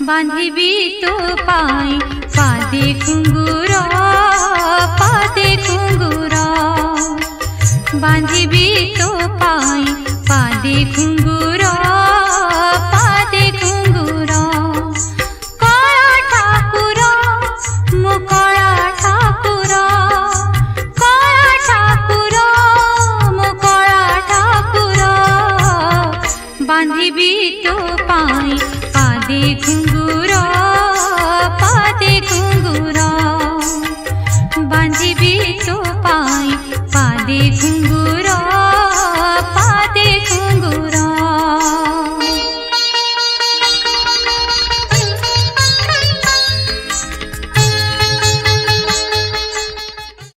बांधिबी तो पाई पादे घुंगुर बांधिबी तो पाई पादे घुंगुर कला ठाकुर मो कला ठाकुर कला ठाकुर मो कला ठाकुर बांधिबी तो पाई पादे घुंगुर बांधिबी तो पाई पादे घुंगुर।